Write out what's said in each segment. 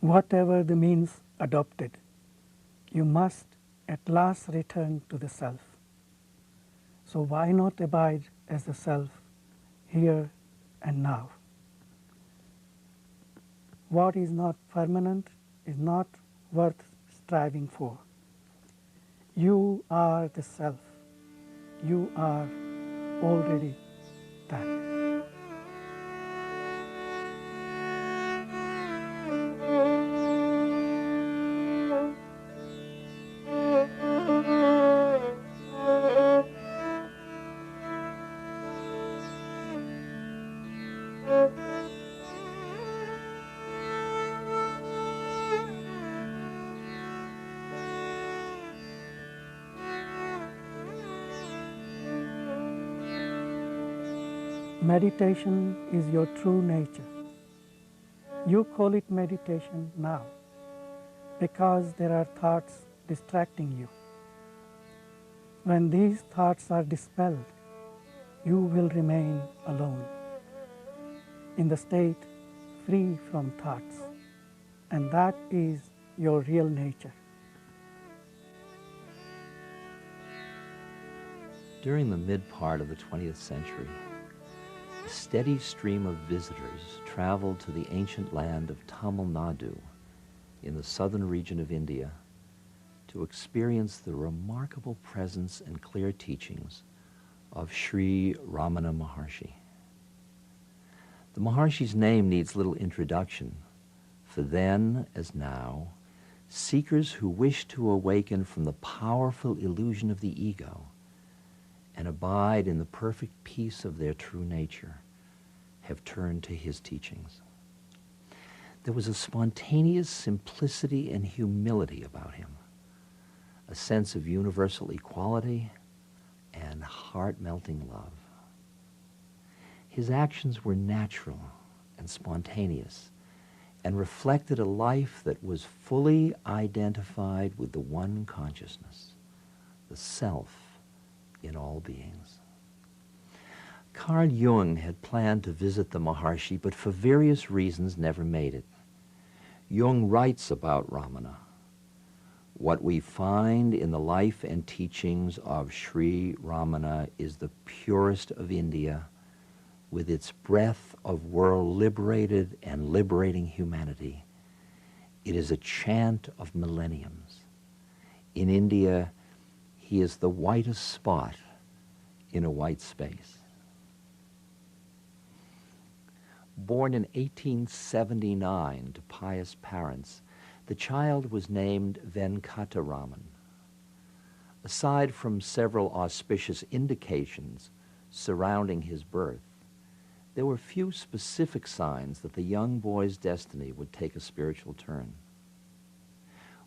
Whatever the means adopted, you must at last return to the self. So why not abide as the self here and now? What is not permanent is not worth striving for. You are the self. You are already that. Meditation is your true nature. You call it meditation now because there are thoughts distracting you. When these thoughts are dispelled, you will remain alone, in the state free from thoughts, and that is your real nature. During the mid-part of the 20th century, a steady stream of visitors traveled to the ancient land of Tamil Nadu in the southern region of India to experience the remarkable presence and clear teachings of Sri Ramana Maharshi. The Maharshi's name needs little introduction, for then, as now, seekers who wish to awaken from the powerful illusion of the ego and abide in the perfect peace of their true nature have turned to his teachings. There was a spontaneous simplicity and humility about him, a sense of universal equality and heart-melting love. His actions were natural and spontaneous and reflected a life that was fully identified with the one consciousness, the self in all beings. Carl Jung had planned to visit the Maharshi, but for various reasons never made it. Jung writes about Ramana. What we find in the life and teachings of Sri Ramana is the purest of India, with its breath of world-liberated and liberating humanity. It is a chant of millenniums. In India, he is the whitest spot in a white space. Born in 1879 to pious parents, the child was named Venkataraman. Aside from several auspicious indications surrounding his birth, there were few specific signs that the young boy's destiny would take a spiritual turn.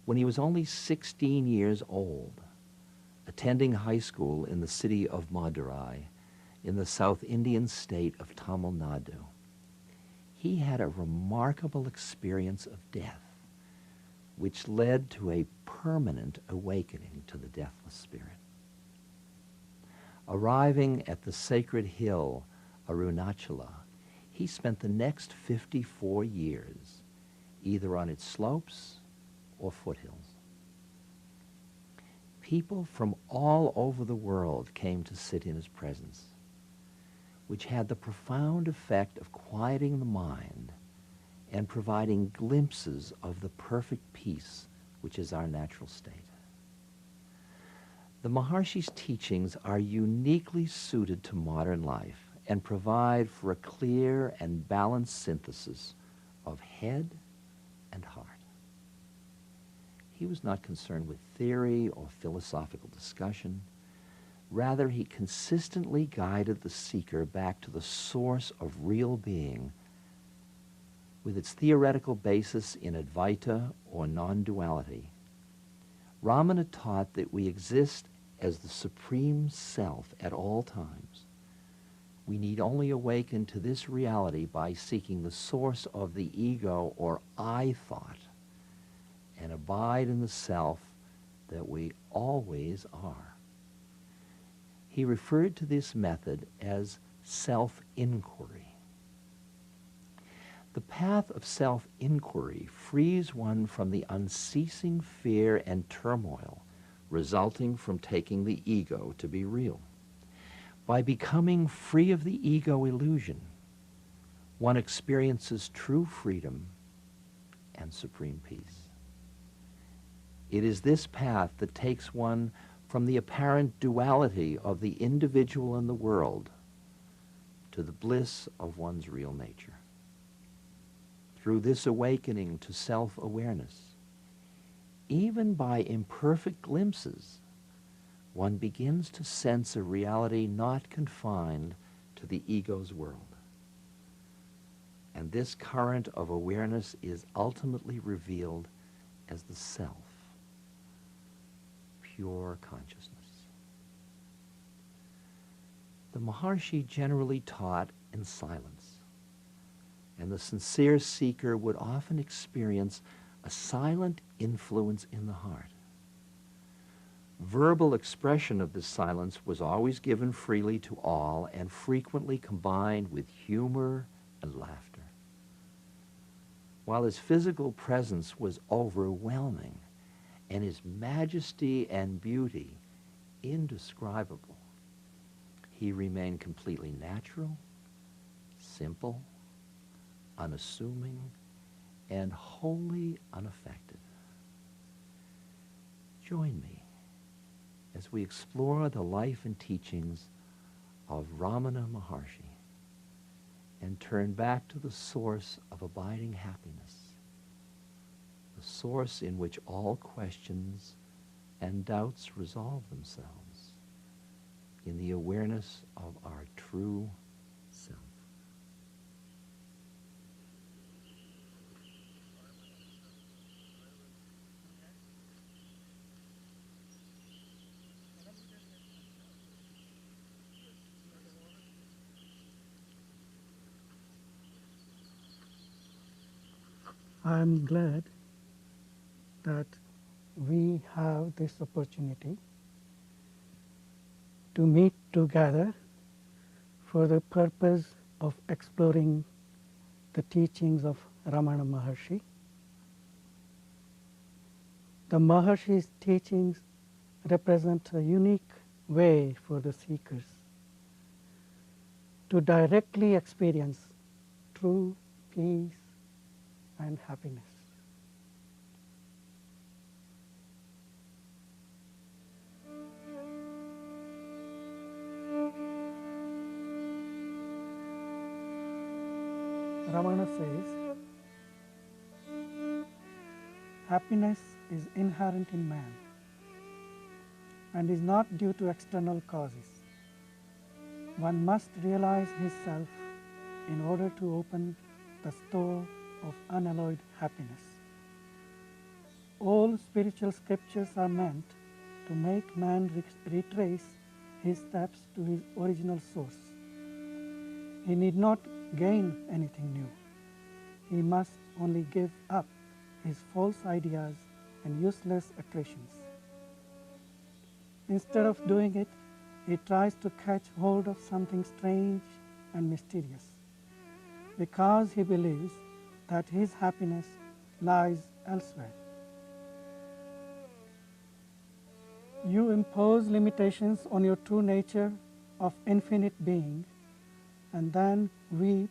When he was only 16 years old, attending high school in the city of Madurai, in the South Indian state of Tamil Nadu, he had a remarkable experience of death, which led to a permanent awakening to the deathless spirit. Arriving at the sacred hill Arunachala, he spent the next 54 years either on its slopes or foothills. People from all over the world came to sit in his presence, which had the profound effect of quieting the mind and providing glimpses of the perfect peace which is our natural state. The Maharshi's teachings are uniquely suited to modern life and provide for a clear and balanced synthesis of head and heart. He was not concerned with theory or philosophical discussion. Rather, he consistently guided the seeker back to the source of real being, with its theoretical basis in Advaita or non-duality. Ramana taught that we exist as the supreme self at all times. We need only awaken to this reality by seeking the source of the ego or I thought and abide in the self that we always are. He referred to this method as self-inquiry. The The path of self-inquiry frees one from the unceasing fear and turmoil resulting from taking the ego to be real. By becoming free of the ego illusion, one experiences true freedom and supreme peace. It is this path that takes one from the apparent duality of the individual and the world to the bliss of one's real nature. Through this awakening to self-awareness, even by imperfect glimpses, one begins to sense a reality not confined to the ego's world. And this current of awareness is ultimately revealed as the self, pure consciousness. The Maharshi generally taught in silence, and the sincere seeker would often experience a silent influence in the heart. Verbal expression of this silence was always given freely to all and frequently combined with humor and laughter. While his physical presence was overwhelming and his majesty and beauty indescribable, he remained completely natural, simple, unassuming, and wholly unaffected. Join me as we explore the life and teachings of Ramana Maharshi and turn back to the source of abiding happiness, the source in which all questions and doubts resolve themselves in the awareness of our true self. I'm glad that we have this opportunity to meet together for the purpose of exploring the teachings of Ramana Maharshi. The Maharshi's teachings represent a unique way for the seekers to directly experience true peace and happiness. Ramana says, happiness is inherent in man and is not due to external causes. One must realize his self in order to open the store of unalloyed happiness. All spiritual scriptures are meant to make man retrace his steps to his original source. He need not gain anything new. He must only give up his false ideas and useless accretions. Instead of doing it, he tries to catch hold of something strange and mysterious, because he believes that his happiness lies elsewhere. You impose limitations on your true nature of infinite being and then weep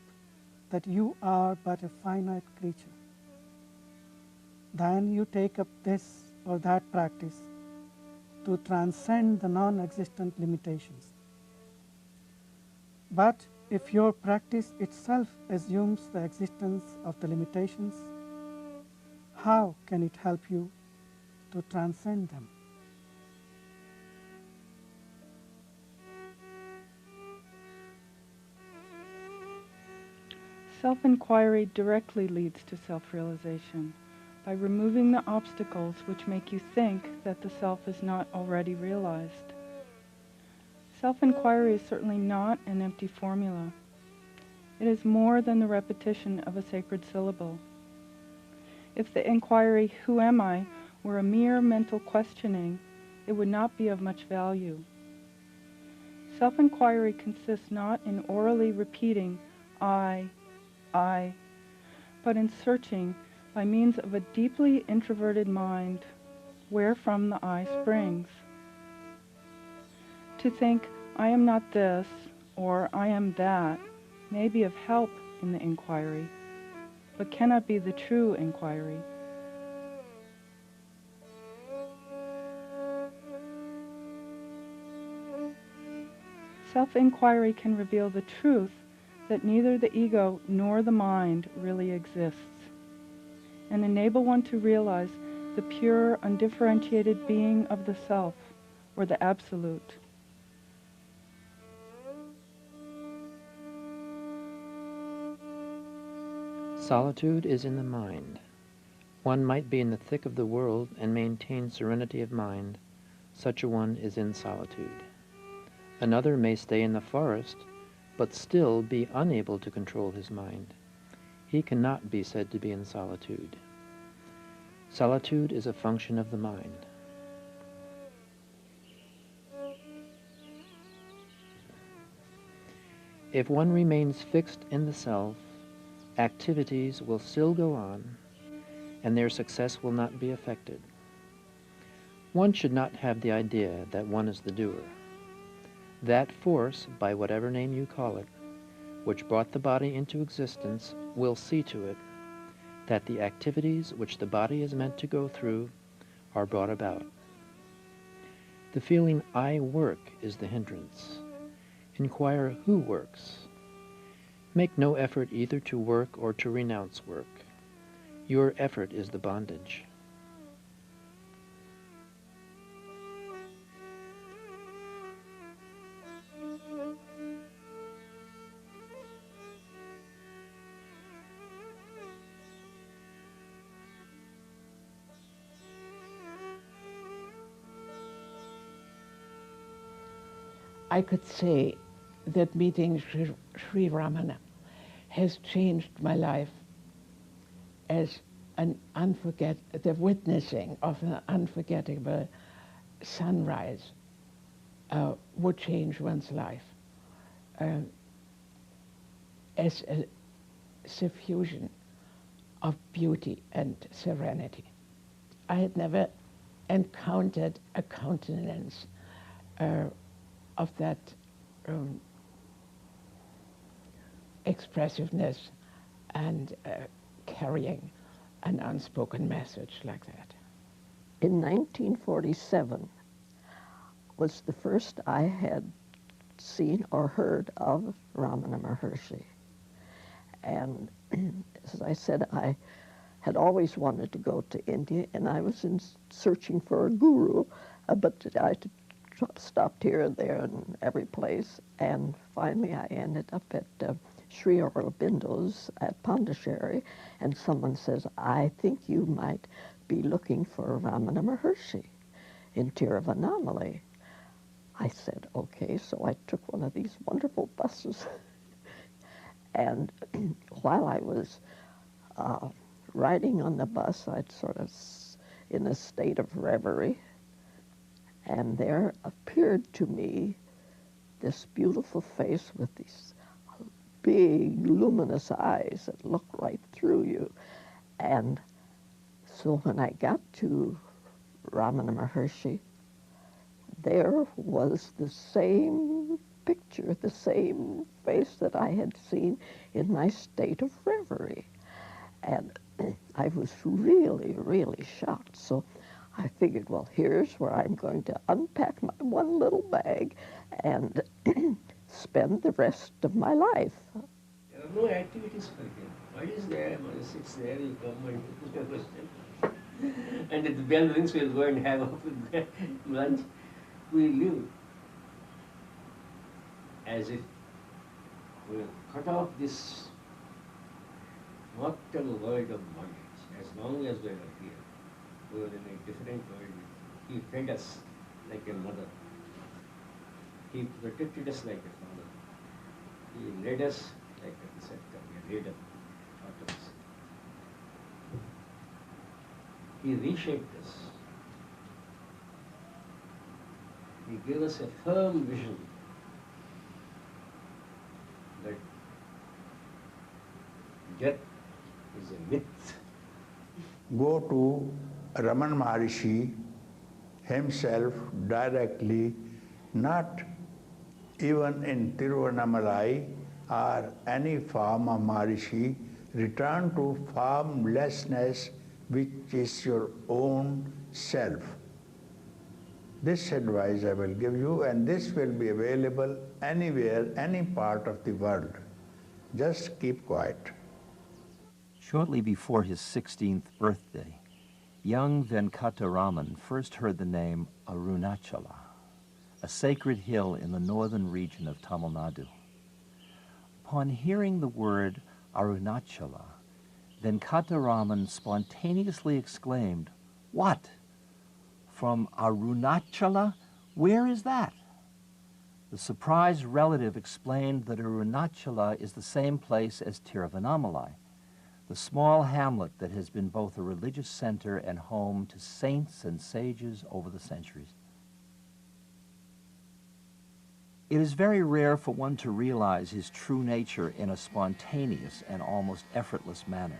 that you are but a finite creature. Then you take up this or that practice to transcend the non-existent limitations. But if your practice itself assumes the existence of the limitations, how can it help you to transcend them? Self-inquiry directly leads to self-realization by removing the obstacles which make you think that the self is not already realized. Self-inquiry is certainly not an empty formula. It is more than the repetition of a sacred syllable. If the inquiry, "Who am I?" were a mere mental questioning, it would not be of much value. Self-inquiry consists not in orally repeating, I, but in searching by means of a deeply introverted mind, wherefrom the I springs. To think, I am not this, or I am that, may be of help in the inquiry, but cannot be the true inquiry. Self-inquiry can reveal the truth that neither the ego nor the mind really exists, and enable one to realize the pure, undifferentiated being of the self, or the absolute. Solitude is in the mind. One might be in the thick of the world and maintain serenity of mind. Such a one is in solitude. Another may stay in the forest, but still be unable to control his mind. He cannot be said to be in solitude. Solitude is a function of the mind. If one remains fixed in the self, activities will still go on, and their success will not be affected. One should not have the idea that one is the doer. That force, by whatever name you call it, which brought the body into existence, will see to it that the activities which the body is meant to go through are brought about. The feeling I work is the hindrance. Inquire who works. Make no effort either to work or to renounce work. Your effort is the bondage. I could say that meeting Sri Ramana has changed my life as the witnessing of an unforgettable sunrise would change one's life as a suffusion of beauty and serenity. I had never encountered a countenance of that expressiveness and carrying an unspoken message like that. In 1947 was the first I had seen or heard of Ramana Maharshi. And as I said, I had always wanted to go to India, and I was searching for a guru, but I stopped here and there and every place, and finally I ended up at Sri Aurobindo's at Pondicherry, and someone says, I think you might be looking for Ramana Maharshi in Tiruvannamalai. I said, okay, so I took one of these wonderful buses, and while I was riding on the bus, I'd sort of in a state of reverie, and there appeared to me this beautiful face with these big, luminous eyes that look right through you. And so when I got to Ramana Maharshi, there was the same picture, the same face that I had seen in my state of reverie. And I was really, really shocked. So I figured, well, here's where I'm going to unpack my one little bag and spend the rest of my life. There are no activities for him. What is there? One sits there, you come and put a question. And if the bell rings, we'll go and have lunch. We live as if we'll cut off this mortal world of bondage. As long as we are here, we were in a different world. He fed us like a mother. He protected us like a father. He led us like a preceptor, a leader, taught us. He reshaped us. He gave us a firm vision that death is a myth. Go to Ramana Maharshi himself directly, not even in Tiruvannamalai or any form of Maharishi. Return to formlessness, which is your own self. This advice I will give you, and this will be available anywhere, any part of the world. Just keep quiet. Shortly before his 16th birthday, young Venkataraman first heard the name Arunachala, a sacred hill in the northern region of Tamil Nadu. Upon hearing the word Arunachala, Venkataraman spontaneously exclaimed, "What? From Arunachala? Where is that?" The surprised relative explained that Arunachala is the same place as Tiruvannamalai, the small hamlet that has been both a religious center and home to saints and sages over the centuries. It is very rare for one to realize his true nature in a spontaneous and almost effortless manner.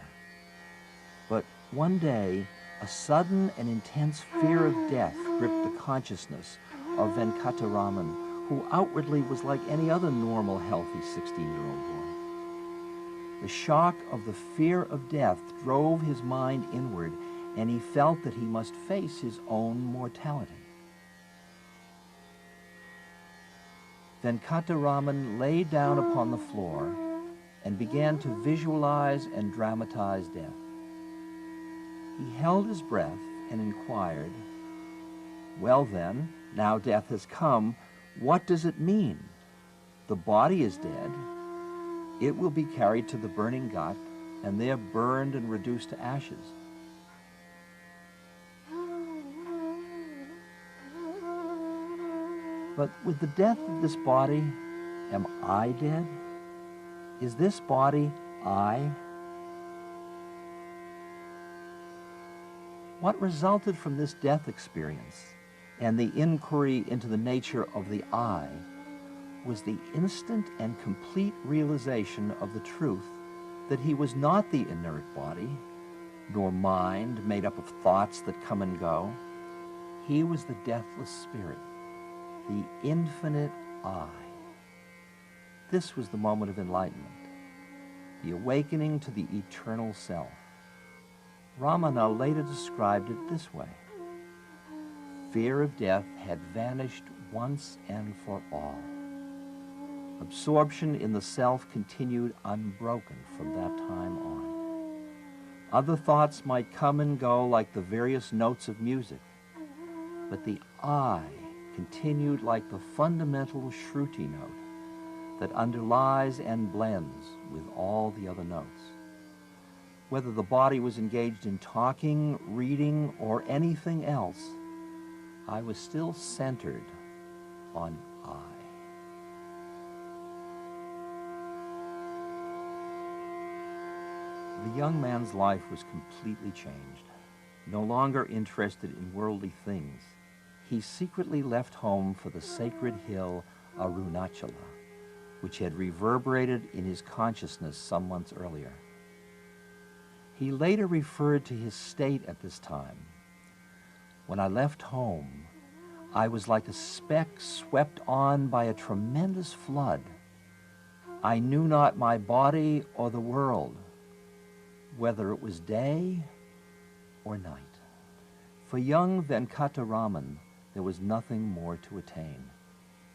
But one day, a sudden and intense fear of death gripped the consciousness of Venkataraman, who outwardly was like any other normal, healthy 16-year-old boy. The shock of the fear of death drove his mind inward, and he felt that he must face his own mortality. Venkataraman lay down upon the floor and began to visualize and dramatize death. He held his breath and inquired, "Well then, now death has come, what does it mean? The body is dead. It will be carried to the burning ghat and there burned and reduced to ashes. But with the death of this body, am I dead? Is this body I? What resulted from this death experience and the inquiry into the nature of the I was the instant and complete realization of the truth that he was not the inert body, nor mind made up of thoughts that come and go. He was the deathless spirit, the infinite I. This was the moment of enlightenment, the awakening to the eternal self. Ramana later described it this way: fear of death had vanished once and for all. Absorption in the self continued unbroken from that time on. Other thoughts might come and go like the various notes of music, but the I continued like the fundamental Shruti note that underlies and blends with all the other notes. Whether the body was engaged in talking, reading, or anything else, I was still centered on I. The young man's life was completely changed. No longer interested in worldly things, he secretly left home for the sacred hill Arunachala, which had reverberated in his consciousness some months earlier. He later referred to his state at this time. When I left home, I was like a speck swept on by a tremendous flood. I knew not my body or the world, whether it was day or night. For young Venkataraman, there was nothing more to attain.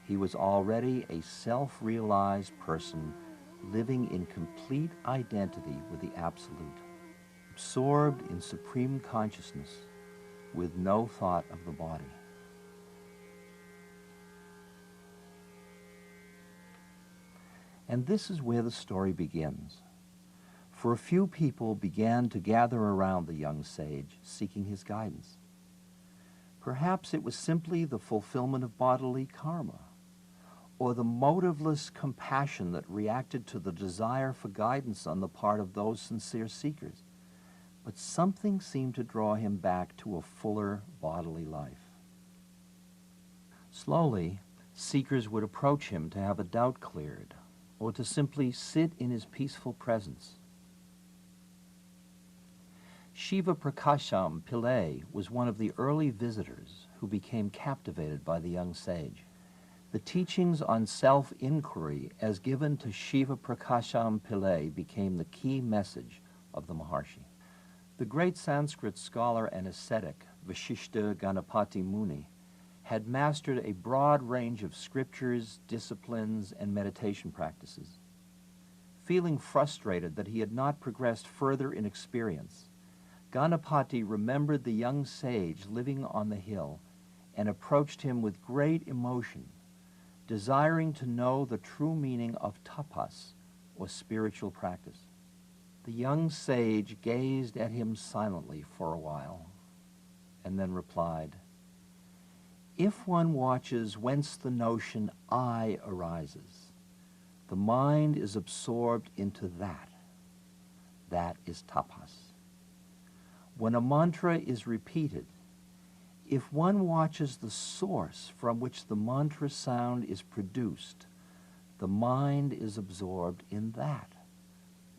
He was already a self-realized person living in complete identity with the Absolute, absorbed in supreme consciousness with no thought of the body. And this is where the story begins. For a few people began to gather around the young sage, seeking his guidance. Perhaps it was simply the fulfillment of bodily karma, or the motiveless compassion that reacted to the desire for guidance on the part of those sincere seekers. But something seemed to draw him back to a fuller bodily life. Slowly, seekers would approach him to have a doubt cleared, or to simply sit in his peaceful presence. Shiva Prakasham Pillai was one of the early visitors who became captivated by the young sage. The teachings on self-inquiry as given to Shiva Prakasham Pillai became the key message of the Maharshi. The great Sanskrit scholar and ascetic Vasishtha Ganapati Muni had mastered a broad range of scriptures, disciplines, and meditation practices. Feeling frustrated that he had not progressed further in experience, Ganapati remembered the young sage living on the hill and approached him with great emotion, desiring to know the true meaning of tapas, or spiritual practice. The young sage gazed at him silently for a while, and then replied, "If one watches whence the notion I arises, the mind is absorbed into that. That is tapas. When a mantra is repeated, if one watches the source from which the mantra sound is produced, the mind is absorbed in that.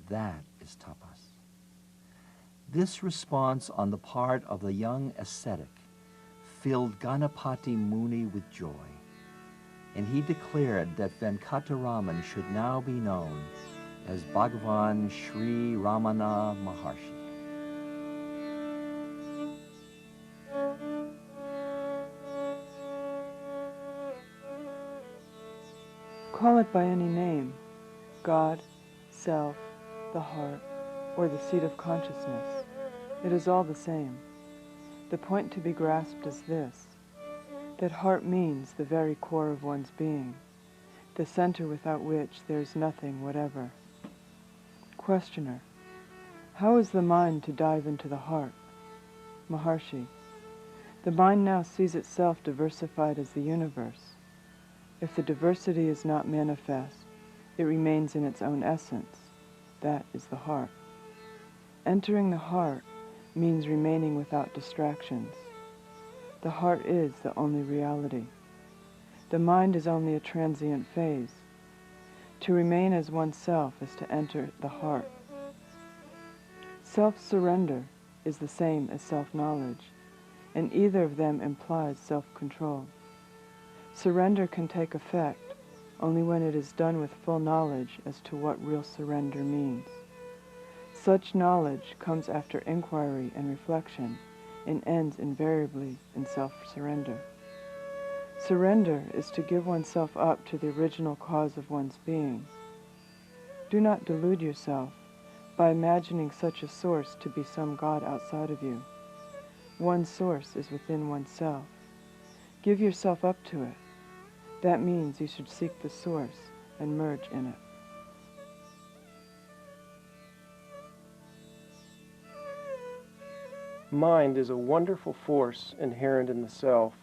That is tapas." This response on the part of the young ascetic filled Ganapati Muni with joy, and he declared that Venkataraman should now be known as Bhagavan Sri Ramana Maharshi. Call it by any name, God, self, the heart, or the seat of consciousness. It is all the same. The point to be grasped is this, that heart means the very core of one's being, the center without which there is nothing whatever. Questioner: how is the mind to dive into the heart? Maharshi: the mind now sees itself diversified as the universe. If the diversity is not manifest, it remains in its own essence. That is the heart. Entering the heart means remaining without distractions. The heart is the only reality. The mind is only a transient phase. To remain as oneself is to enter the heart. Self-surrender is the same as self-knowledge, and either of them implies self-control. Surrender can take effect only when it is done with full knowledge as to what real surrender means. Such knowledge comes after inquiry and reflection and ends invariably in self-surrender. Surrender is to give oneself up to the original cause of one's being. Do not delude yourself by imagining such a source to be some God outside of you. One source is within oneself. Give yourself up to it. That means you should seek the source and merge in it. Mind is a wonderful force inherent in the self.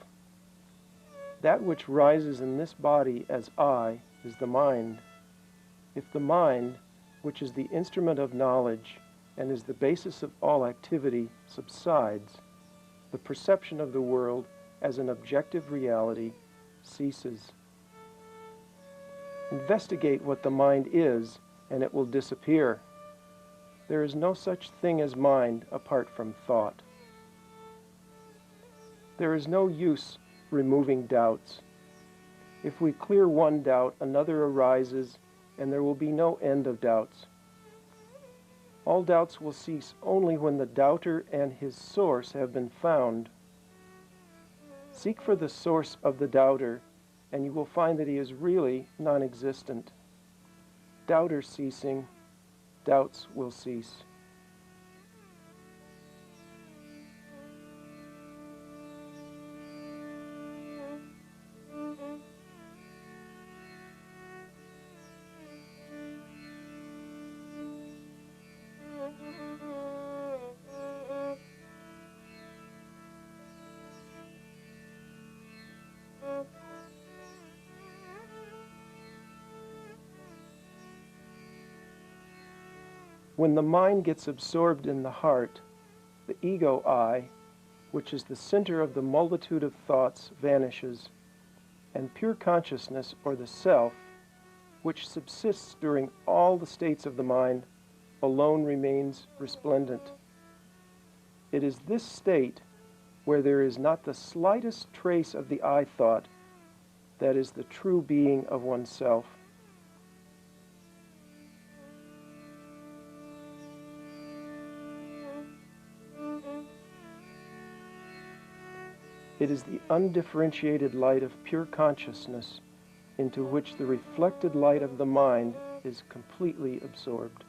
That which rises in this body as I is the mind. If the mind, which is the instrument of knowledge and is the basis of all activity, subsides, the perception of the world as an objective reality ceases. Investigate what the mind is, and it will disappear. There is no such thing as mind apart from thought. There is no use removing doubts. If we clear one doubt, another arises, and there will be no end of doubts. All doubts will cease only when the doubter and his source have been found. Seek for the source of the doubter, and you will find that he is really non-existent. Doubter ceasing, doubts will cease. When the mind gets absorbed in the heart, the ego I, which is the center of the multitude of thoughts, vanishes, and pure consciousness, or the self, which subsists during all the states of the mind, alone remains resplendent. It is this state where there is not the slightest trace of the I thought that is the true being of oneself. It is the undifferentiated light of pure consciousness into which the reflected light of the mind is completely absorbed.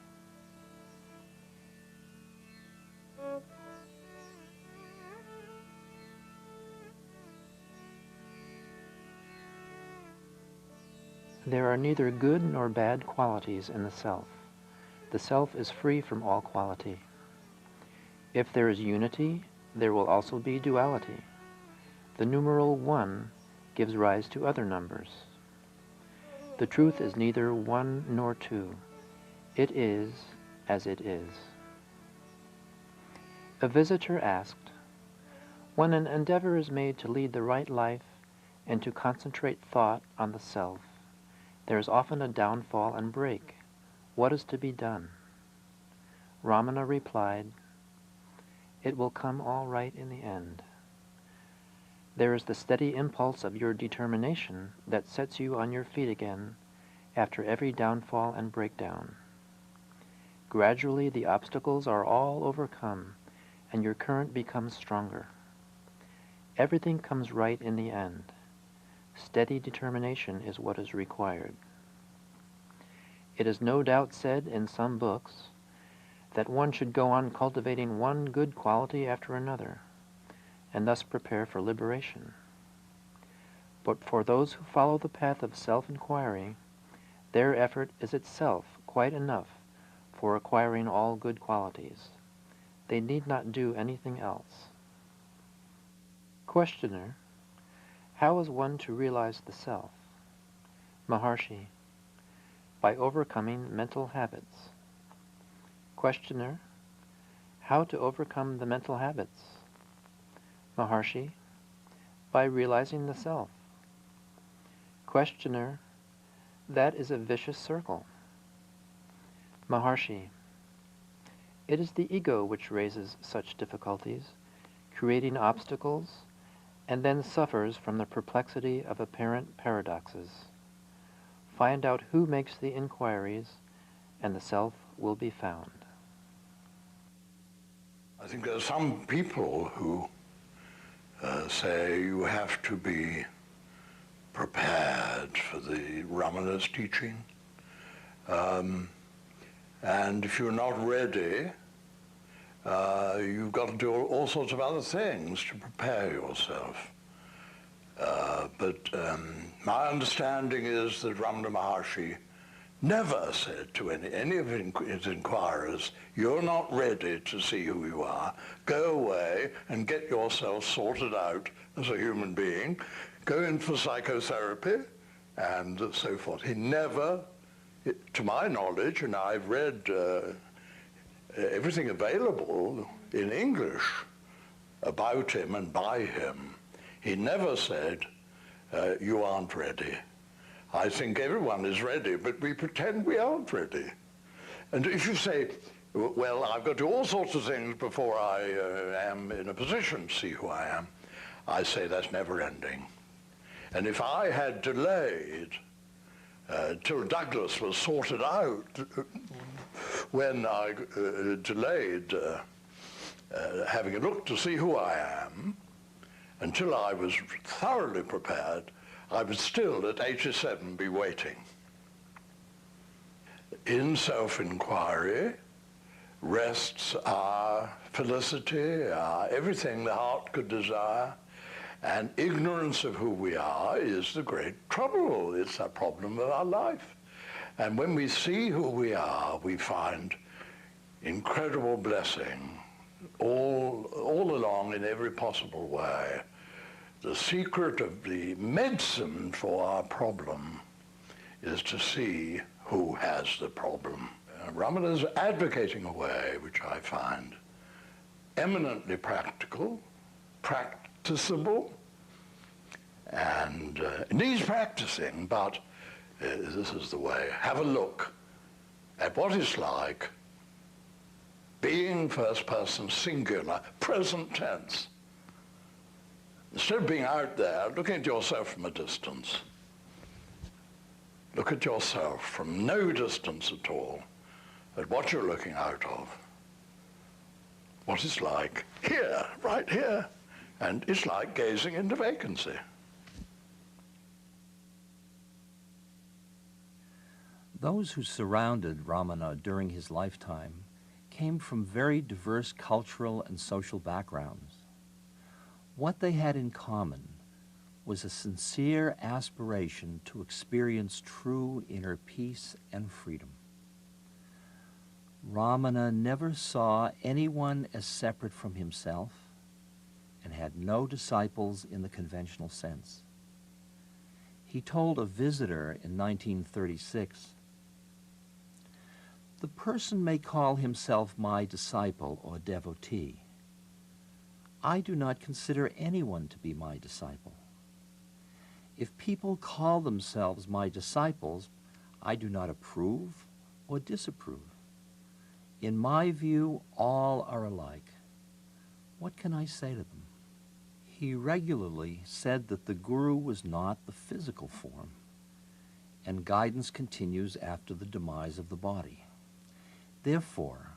There are neither good nor bad qualities in the self. The self is free from all quality. If there is unity, there will also be duality. The numeral 1 gives rise to other numbers. The truth is neither 1 nor 2. It is as it is. A visitor asked, when an endeavor is made to lead the right life and to concentrate thought on the self, there is often a downfall and break. What is to be done? Ramana replied, it will come all right in the end. There is the steady impulse of your determination that sets you on your feet again after every downfall and breakdown. Gradually the obstacles are all overcome and your current becomes stronger. Everything comes right in the end. Steady determination is what is required. It is no doubt said in some books that one should go on cultivating one good quality after another, and thus prepare for liberation. But for those who follow the path of self-inquiry, their effort is itself quite enough for acquiring all good qualities. They need not do anything else. Questioner, how is one to realize the self? Maharshi, by overcoming mental habits. Questioner, how to overcome the mental habits? Maharshi, by realizing the self. Questioner, that is a vicious circle. Maharshi, it is the ego which raises such difficulties, creating obstacles, and then suffers from the perplexity of apparent paradoxes. Find out who makes the inquiries, and the self will be found. I think there are some people who say you have to be prepared for the Ramana's teaching. And if you're not ready, you've got to do all sorts of other things to prepare yourself. But my understanding is that Ramana Maharshi never said to any of his inquirers, you're not ready to see who you are. Go away and get yourself sorted out as a human being. Go in for psychotherapy and so forth. He never, to my knowledge, and I've read everything available in English about him and by him, he never said, you aren't ready. I think everyone is ready, but we pretend we aren't ready. And if you say, well, I've got to do all sorts of things before I am in a position to see who I am, I say that's never ending. And if I had delayed till Douglas was sorted out, when I delayed having a look to see who I am, until I was thoroughly prepared, I would still at 87 be waiting. In self-inquiry rests our felicity, everything the heart could desire, and ignorance of who we are is the great trouble. It's a problem of our life. And when we see who we are, we find incredible blessing all along in every possible way. The secret of the medicine for our problem is to see who has the problem. Ramana is advocating a way which I find eminently practical, practicable, and needs practicing, but this is the way. Have a look at what it's like being first person singular, present tense. Instead of being out there, looking at yourself from a distance, look at yourself from no distance at all, at what you're looking out of, what it's like here, right here, and it's like gazing into vacancy. Those who surrounded Ramana during his lifetime came from very diverse cultural and social backgrounds. What they had in common was a sincere aspiration to experience true inner peace and freedom. Ramana never saw anyone as separate from himself and had no disciples in the conventional sense. He told a visitor in 1936, "The person may call himself my disciple or devotee. I do not consider anyone to be my disciple. If people call themselves my disciples, I do not approve or disapprove. In my view, all are alike. What can I say to them?" He regularly said that the Guru was not the physical form, and guidance continues after the demise of the body. Therefore,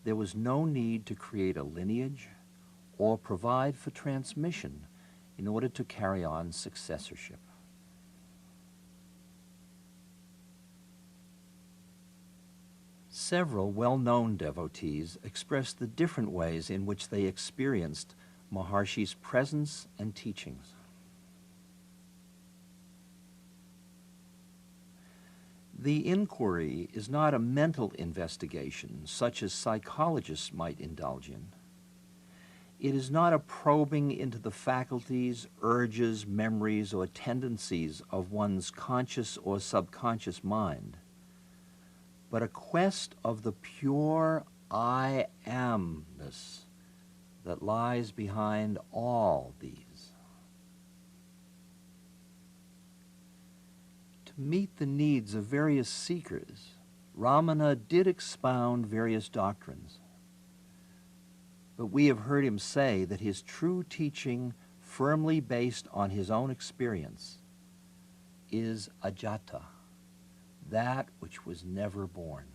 there was no need to create a lineage or provide for transmission in order to carry on successorship. Several well-known devotees expressed the different ways in which they experienced Maharshi's presence and teachings. The inquiry is not a mental investigation such as psychologists might indulge in. It is not a probing into the faculties, urges, memories, or tendencies of one's conscious or subconscious mind, but a quest of the pure I amness that lies behind all these. To meet the needs of various seekers, Ramana did expound various doctrines, but we have heard him say that his true teaching, firmly based on his own experience, is ajata, that which was never born.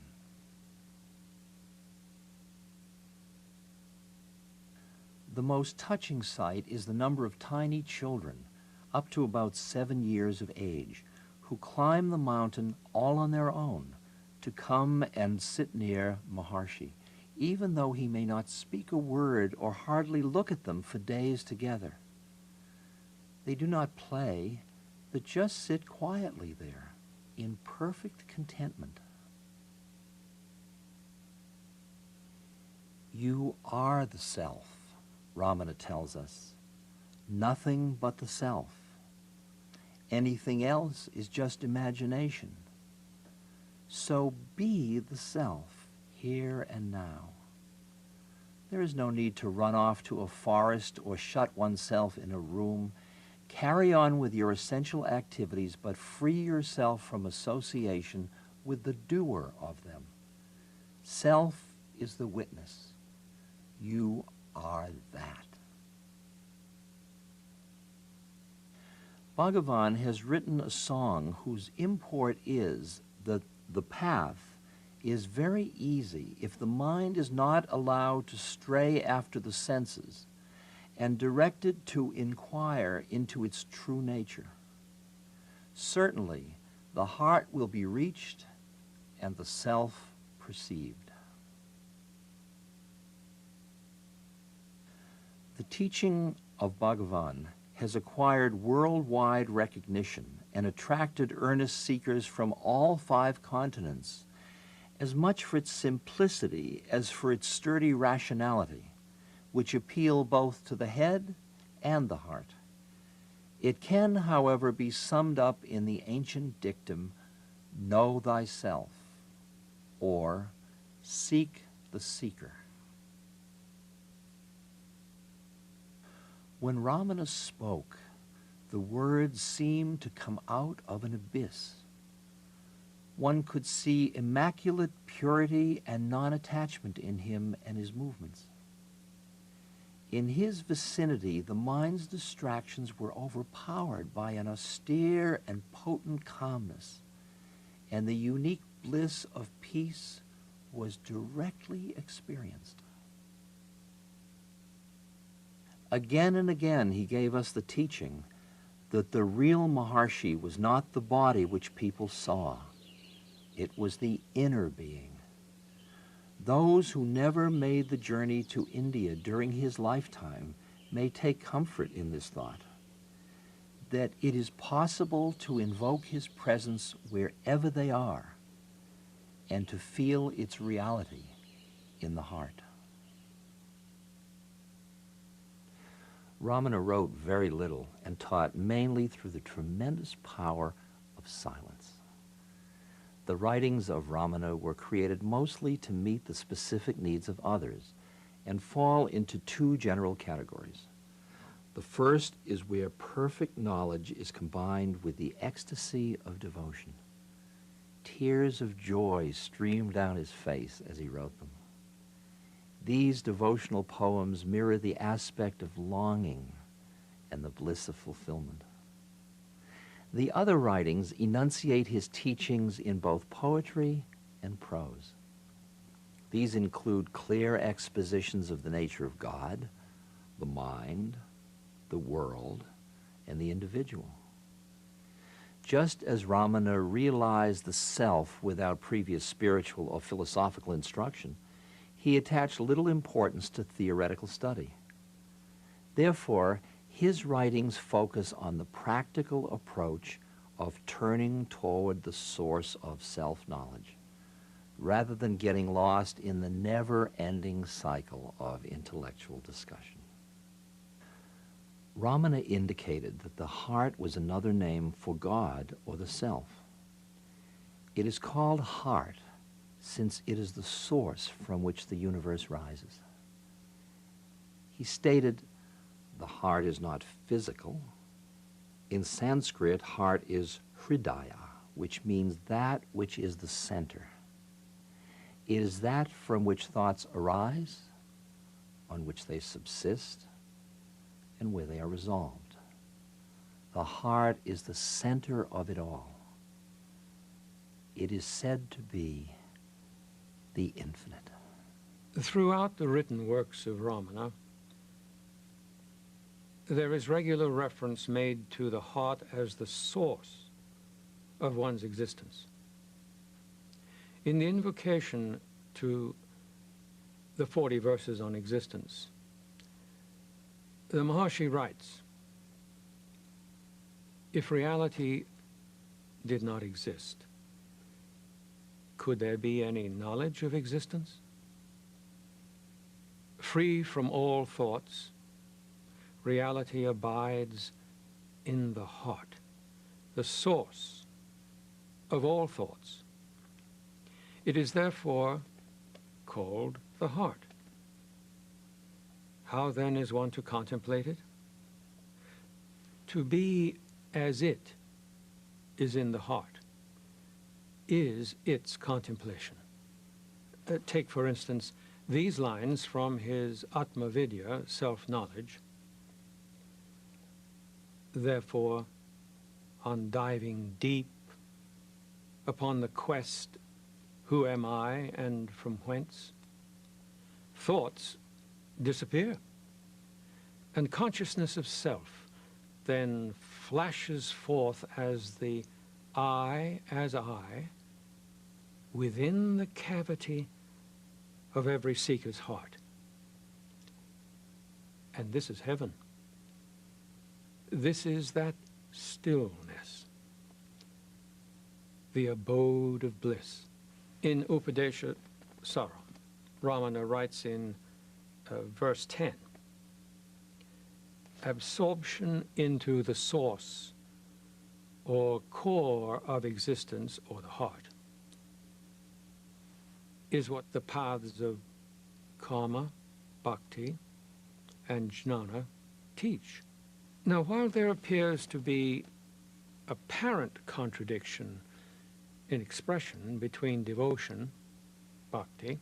The most touching sight is the number of tiny children, up to about 7 years of age, who climb the mountain all on their own to come and sit near Maharshi, even though he may not speak a word or hardly look at them for days together. They do not play, but just sit quietly there in perfect contentment. You are the self, Ramana tells us. Nothing but the self. Anything else is just imagination. So be the self, here and now. There is no need to run off to a forest or shut oneself in a room. Carry on with your essential activities, but free yourself from association with the doer of them. Self is the witness. You are that. Bhagavan has written a song whose import is that the path is very easy if the mind is not allowed to stray after the senses and directed to inquire into its true nature. Certainly, the heart will be reached and the self perceived. The teaching of Bhagavan has acquired worldwide recognition and attracted earnest seekers from all 5 continents, as much for its simplicity as for its sturdy rationality, which appeal both to the head and the heart. It can, however, be summed up in the ancient dictum, know thyself, or seek the seeker. When Ramana spoke, the words seemed to come out of an abyss. one could see immaculate purity and non-attachment in him and his movements. In his vicinity, the mind's distractions were overpowered by an austere and potent calmness, and the unique bliss of peace was directly experienced. Again and again he gave us the teaching that the real Maharshi was not the body which people saw. It was the inner being. Those who never made the journey to India during his lifetime may take comfort in this thought, that it is possible to invoke his presence wherever they are and to feel its reality in the heart. Ramana wrote very little and taught mainly through the tremendous power of silence. The writings of Ramana were created mostly to meet the specific needs of others and fall into two general categories. The first is where perfect knowledge is combined with the ecstasy of devotion. Tears of joy streamed down his face as he wrote them. These devotional poems mirror the aspect of longing and the bliss of fulfillment. The other writings enunciate his teachings in both poetry and prose. These include clear expositions of the nature of God, the mind, the world, and the individual. Just as Ramana realized the self without previous spiritual or philosophical instruction, he attached little importance to theoretical study. Therefore, his writings focus on the practical approach of turning toward the source of self-knowledge, rather than getting lost in the never-ending cycle of intellectual discussion. Ramana indicated that the heart was another name for God or the self. It is called heart since it is the source from which the universe rises. He stated, the heart is not physical. In Sanskrit, heart is hridaya, which means that which is the center. It is that from which thoughts arise, on which they subsist, and where they are resolved. The heart is the center of it all. It is said to be the infinite. Throughout the written works of Ramana, there is regular reference made to the heart as the source of one's existence. In the invocation to the 40 verses on existence, the Maharshi writes, if reality did not exist, could there be any knowledge of existence? Free from all thoughts, reality abides in the heart, the source of all thoughts. It is therefore called the heart. How then is one to contemplate it? To be as it is in the heart is its contemplation. Take, for instance, these lines from his Atma Vidya, self-knowledge. Therefore, on diving deep upon the quest, who am I and from whence, thoughts disappear, and consciousness of self then flashes forth as the I as I within the cavity of every seeker's heart. And this is heaven. This is that stillness, the abode of bliss. In Upadesha Saram, Ramana writes in verse 10, absorption into the source or core of existence, or the heart, is what the paths of karma, bhakti, and jnana teach. Now, while there appears to be apparent contradiction in expression between devotion, bhakti,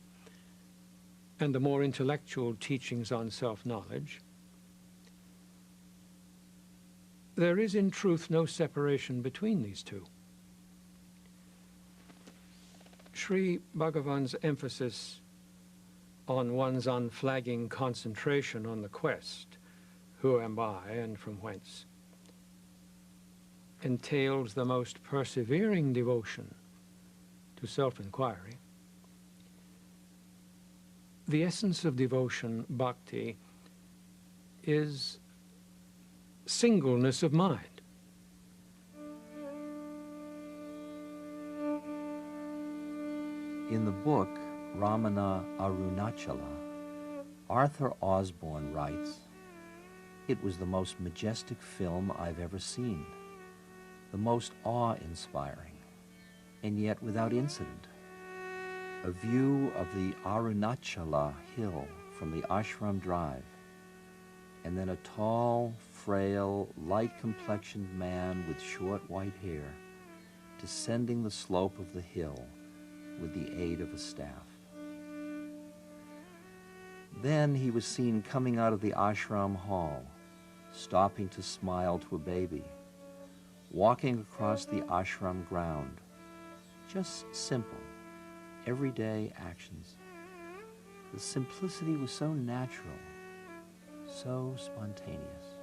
and the more intellectual teachings on self-knowledge, there is in truth no separation between these two. Sri Bhagavan's emphasis on one's unflagging concentration on the quest, who am I and from whence, entails the most persevering devotion to self-inquiry. The essence of devotion, bhakti, is singleness of mind. In the book Ramana Arunachala, Arthur Osborne writes, "It was the most majestic film I've ever seen, the most awe-inspiring, and yet without incident. A view of the Arunachala hill from the ashram drive, and then a tall, frail, light-complexioned man with short white hair descending the slope of the hill with the aid of a staff. Then he was seen coming out of the ashram hall, stopping to smile to a baby, walking across the ashram ground. Just simple, everyday actions. The simplicity was so natural, so spontaneous."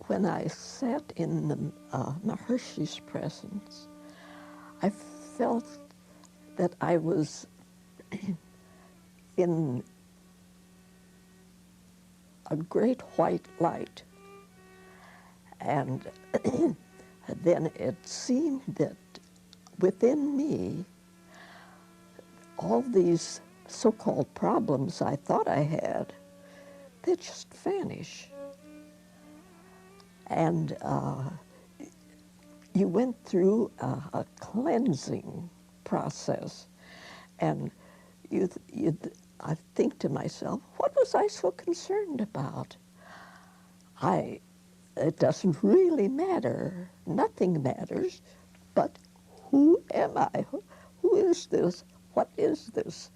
When I sat in the Maharshi's presence, I felt that I was in a great white light. And then it seemed that within me, all these so-called problems I thought I had, they just vanish. And you went through a cleansing process, and I think to myself, what was I so concerned about? It doesn't really matter. Nothing matters, but who am I? Who is this? What is this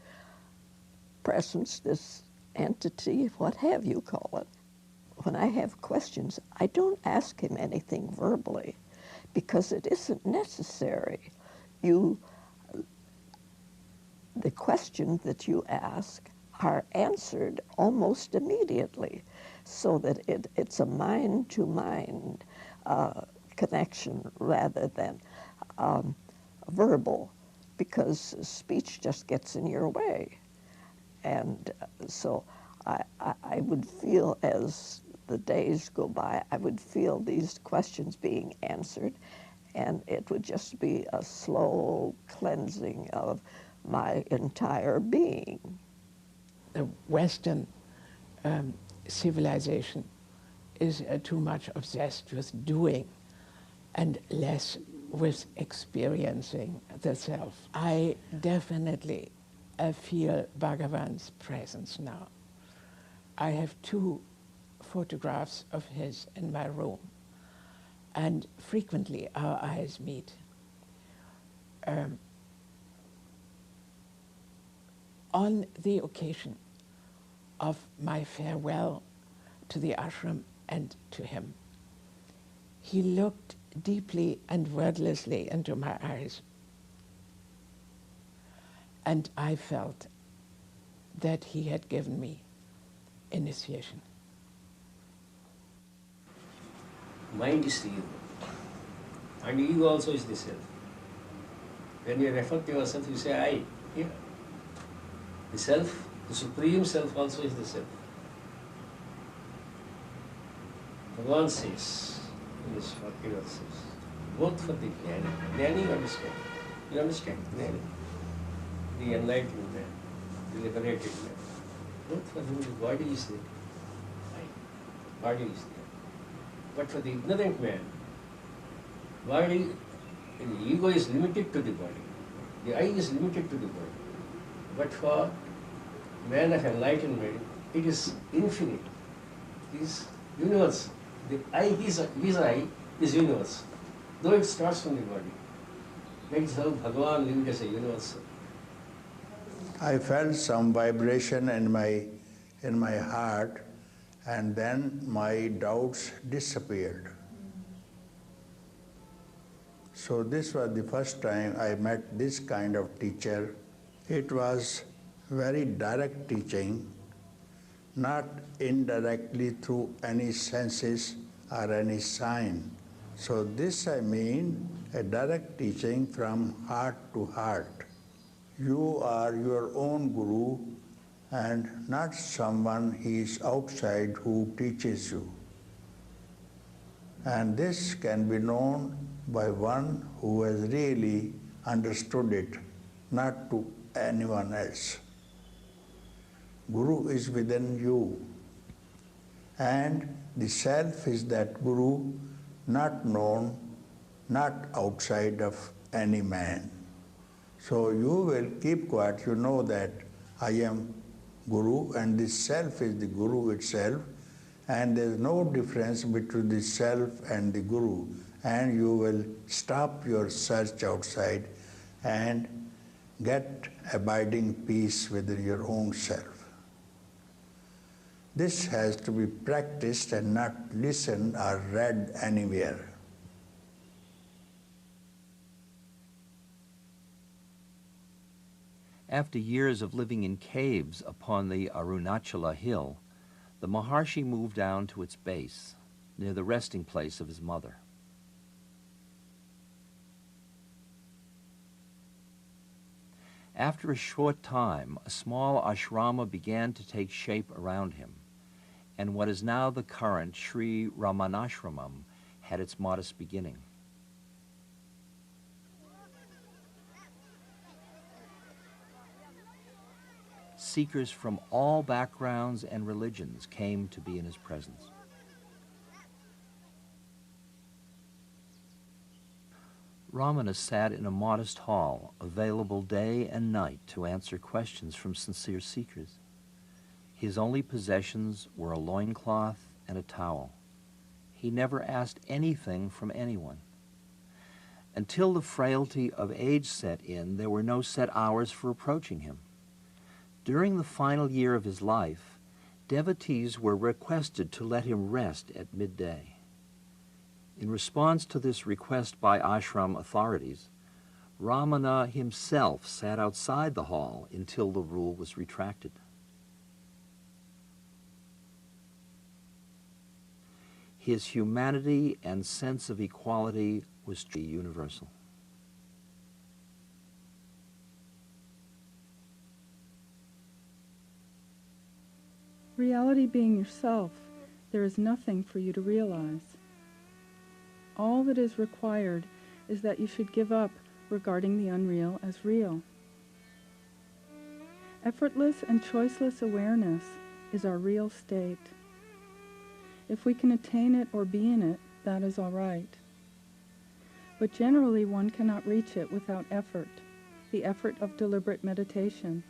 presence, this entity, what have you call it? When I have questions, I don't ask him anything verbally because it isn't necessary. The questions that you ask are answered almost immediately, so that it's a mind-to-mind connection rather than verbal, because speech just gets in your way. And so I would feel, as the days go by, I would feel these questions being answered, and it would just be a slow cleansing of my entire being. The Western civilization is too much obsessed with doing and less with experiencing the self. I definitely feel Bhagavan's presence now. I have 2 photographs of his in my room, and frequently our eyes meet. On the occasion of my farewell to the ashram and to him, he looked deeply and wordlessly into my eyes, and I felt that he had given me initiation. Mind is the ego, and ego also is the self. When you refer to yourself, you say I. Yeah. The self, the supreme self also is the self. Bhagavan says in his 40 verses, both for the Jnani. Jnani you understand. You understand? Jnani. The enlightened man, the liberated man. Both for whom the body is the I. body is there. But for the ignorant man, body, the ego is limited to the body. The I is limited to the body. But for man of enlightenment, it is infinite. It is universal. The I, his I, is universal. Though it starts from the body. That is how Bhagavan lived as a universal. I felt some vibration in my heart, and then my doubts disappeared. So this was the first time I met this kind of teacher. It was very direct teaching, not indirectly through any senses or any sign. So this I mean a direct teaching from heart to heart. You are your own guru and not someone he is outside who teaches you. And this can be known by one who has really understood it, not to anyone else. Guru is within you, and the self is that guru, not known, not outside of any man. So you will keep quiet, you know that I am Guru and the self is the Guru itself, and there is no difference between the self and the Guru, and you will stop your search outside and get abiding peace within your own self. This has to be practiced and not listened or read anywhere. After years of living in caves upon the Arunachala hill, the Maharshi moved down to its base, near the resting place of his mother. After a short time, a small ashrama began to take shape around him, and what is now the current Sri Ramanashramam had its modest beginning. Seekers from all backgrounds and religions came to be in his presence. Ramana sat in a modest hall, available day and night to answer questions from sincere seekers. His only possessions were a loincloth and a towel. He never asked anything from anyone. Until the frailty of age set in, there were no set hours for approaching him. During the final year of his life, devotees were requested to let him rest at midday. In response to this request by ashram authorities, Ramana himself sat outside the hall until the rule was retracted. His humanity and sense of equality was truly universal. Reality being yourself, there is nothing for you to realize. All that is required is that you should give up regarding the unreal as real. Effortless and choiceless awareness is our real state. If we can attain it or be in it, that is all right. But generally one cannot reach it without effort, the effort of deliberate meditation.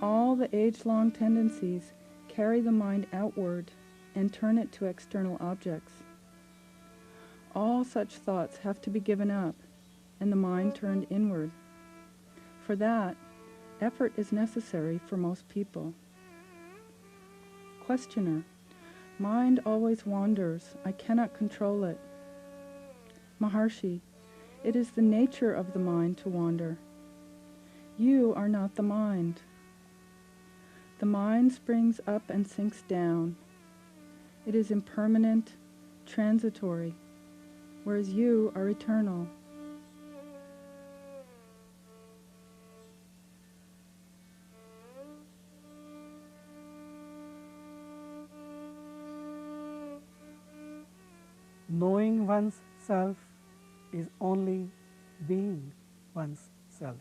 All the age-long tendencies carry the mind outward and turn it to external objects. All such thoughts have to be given up and the mind turned inward. For that, effort is necessary for most people. Questioner: mind always wanders. I cannot control it. Maharshi: it is the nature of the mind to wander. You are not the mind. The mind springs up and sinks down. It is impermanent, transitory, whereas you are eternal. Knowing one's self is only being one's self,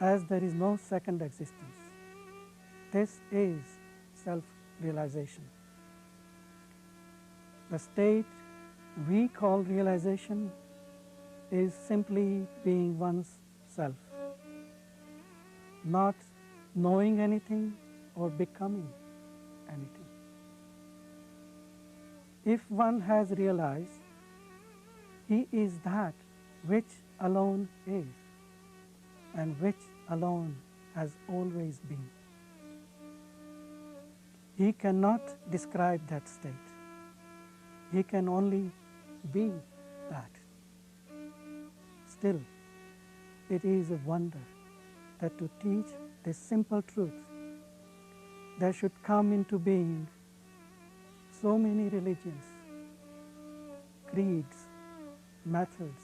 as there is no second existence. This is self-realization. The state we call realization is simply being one's self, not knowing anything or becoming anything. If one has realized he is that which alone is and which alone has always been, he cannot describe that state. He can only be that. Still, it is a wonder that to teach this simple truth, there should come into being so many religions, creeds, methods,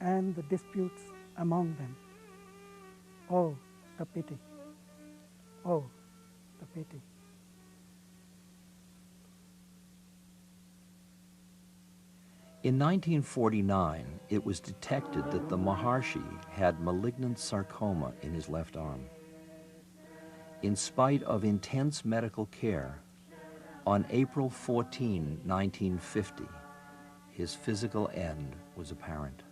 and the disputes among them. Oh, the pity! Oh, the pity! In 1949, it was detected that the Maharshi had malignant sarcoma in his left arm. In spite of intense medical care, on April 14, 1950, his physical end was apparent.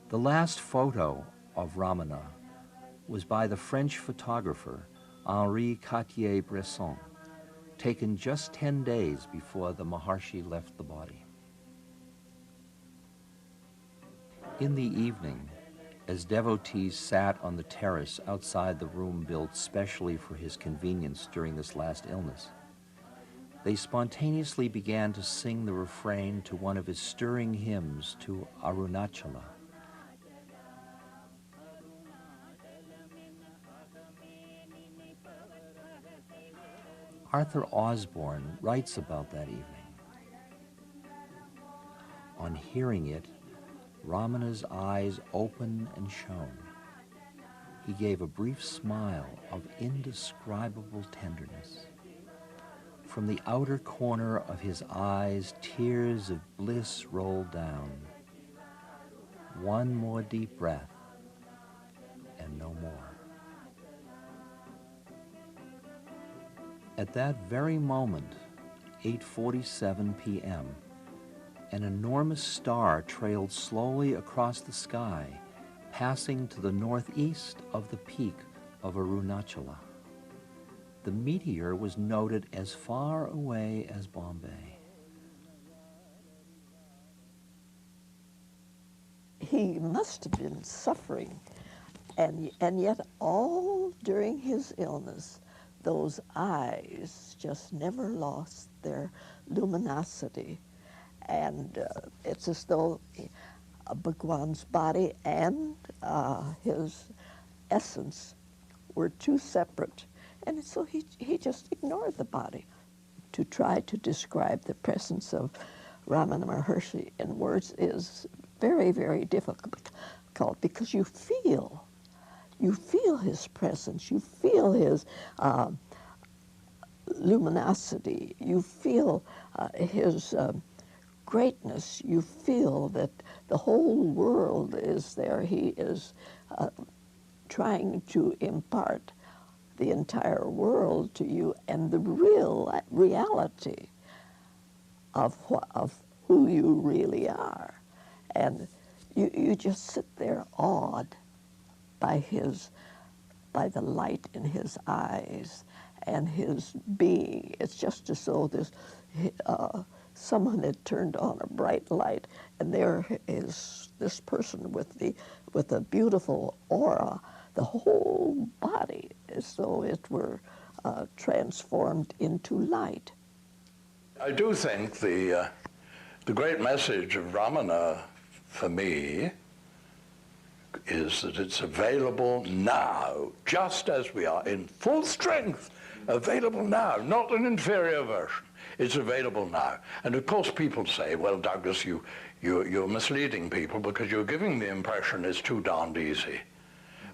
The last photo of Ramana was by the French photographer Henri Cartier-Bresson, taken just 10 days before the Maharshi left the body. In the evening, as devotees sat on the terrace outside the room built specially for his convenience during this last illness, they spontaneously began to sing the refrain to one of his stirring hymns to Arunachala. Arthur Osborne writes about that evening. On hearing it, Ramana's eyes opened and shone. He gave a brief smile of indescribable tenderness. From the outer corner of his eyes, tears of bliss rolled down. One more deep breath, and no more. At that very moment, 8:47 p.m., an enormous star trailed slowly across the sky, passing to the northeast of the peak of Arunachala. The meteor was noted as far away as Bombay. He must have been suffering, and yet all during his illness, those eyes just never lost their luminosity. And it's as though Bhagwan's body and his essence were two separate. And so he just ignored the body. To try to describe the presence of Ramana Maharshi in words is very, very difficult because you feel his presence, you feel his luminosity, you feel his greatness, you feel that the whole world is there. He is trying to impart the entire world to you and the reality of who you really are. And you just sit there awed by the light in his eyes and his being. It's just as though there's someone had turned on a bright light, and there is this person with a beautiful aura, the whole body as though it were transformed into light. I do think the great message of Ramana for me is that it's available now, just as we are, in full strength, available now, not an inferior version. It's available now. And of course people say, well, Douglas, you're misleading people because you're giving the impression it's too darned easy.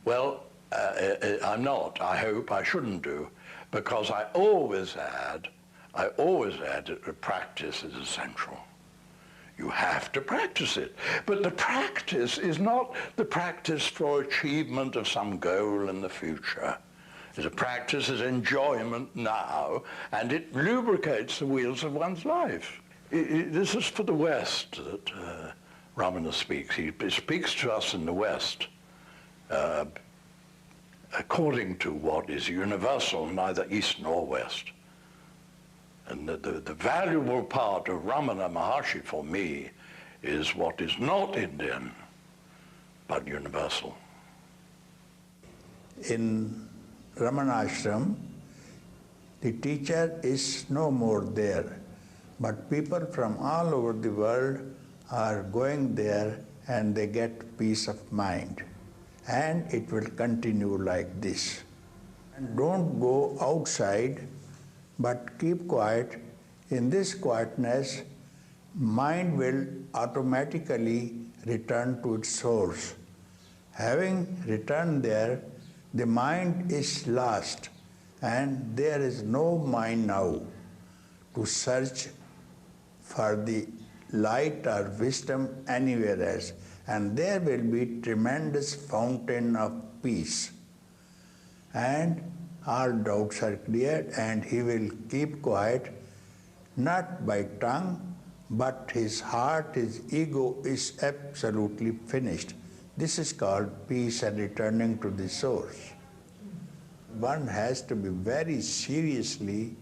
Well, I'm not. I hope I shouldn't do, because I always add that practice is essential. You have to practice it. But the practice is not the practice for achievement of some goal in the future. The practice is enjoyment now, and it lubricates the wheels of one's life. This is for the West that Ramana speaks. He speaks to us in the West according to what is universal, neither East nor West. And the valuable part of Ramana Maharshi for me is what is not Indian, but universal. In Ramana Ashram, the teacher is no more there, but people from all over the world are going there and they get peace of mind. And it will continue like this. And don't go outside, but keep quiet. In this quietness, mind will automatically return to its source. Having returned there, the mind is lost, and there is no mind now to search for the light or wisdom anywhere else. And there will be tremendous fountain of peace. And all doubts are cleared, and he will keep quiet, not by tongue, but his heart, his ego is absolutely finished. This is called peace and returning to the source. One has to be very seriously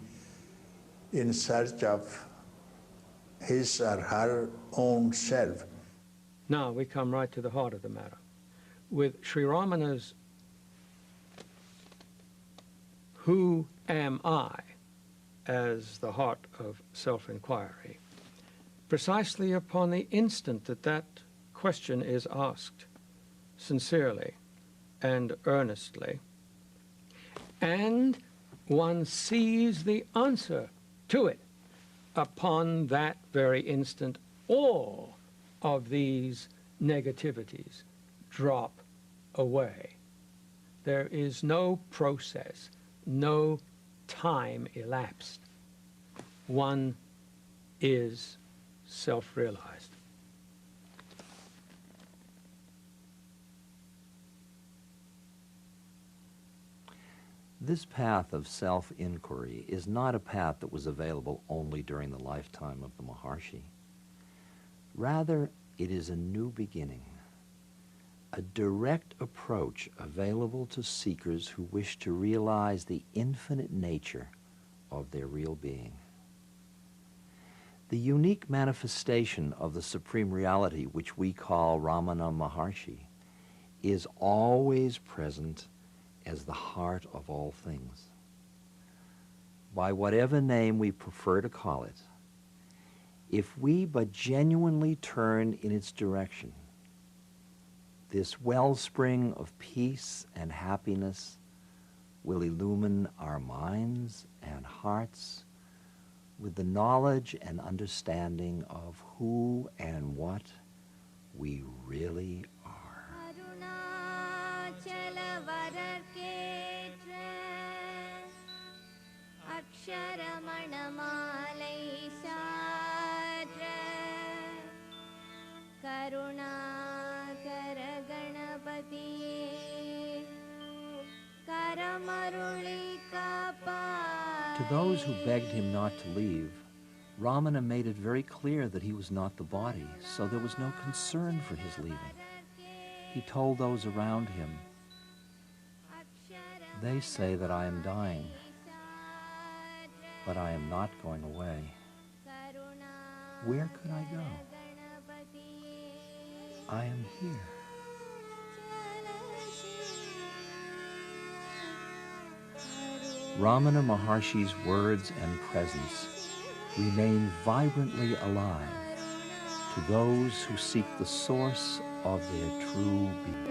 in search of his or her own self. Now we come right to the heart of the matter. With Sri Ramana's "Who am I?" as the heart of self-inquiry, precisely upon the instant that that question is asked, sincerely and earnestly, and one sees the answer to it, upon that very instant, all of these negativities drop away. There is no process, no time elapsed. One is self-realized. This path of self-inquiry is not a path that was available only during the lifetime of the Maharshi. Rather, it is a new beginning, a direct approach available to seekers who wish to realize the infinite nature of their real being. The unique manifestation of the Supreme Reality, which we call Ramana Maharshi, is always present as the heart of all things. By whatever name we prefer to call it, if we but genuinely turn in its direction, this wellspring of peace and happiness will illumine our minds and hearts with the knowledge and understanding of who and what we really are. To those who begged him not to leave, Ramana made it very clear that he was not the body, so there was no concern for his leaving. He told those around him, "They say that I am dying, but I am not going away. Where could I go? I am here." Ramana Maharshi's words and presence remain vibrantly alive to those who seek the source of their true being.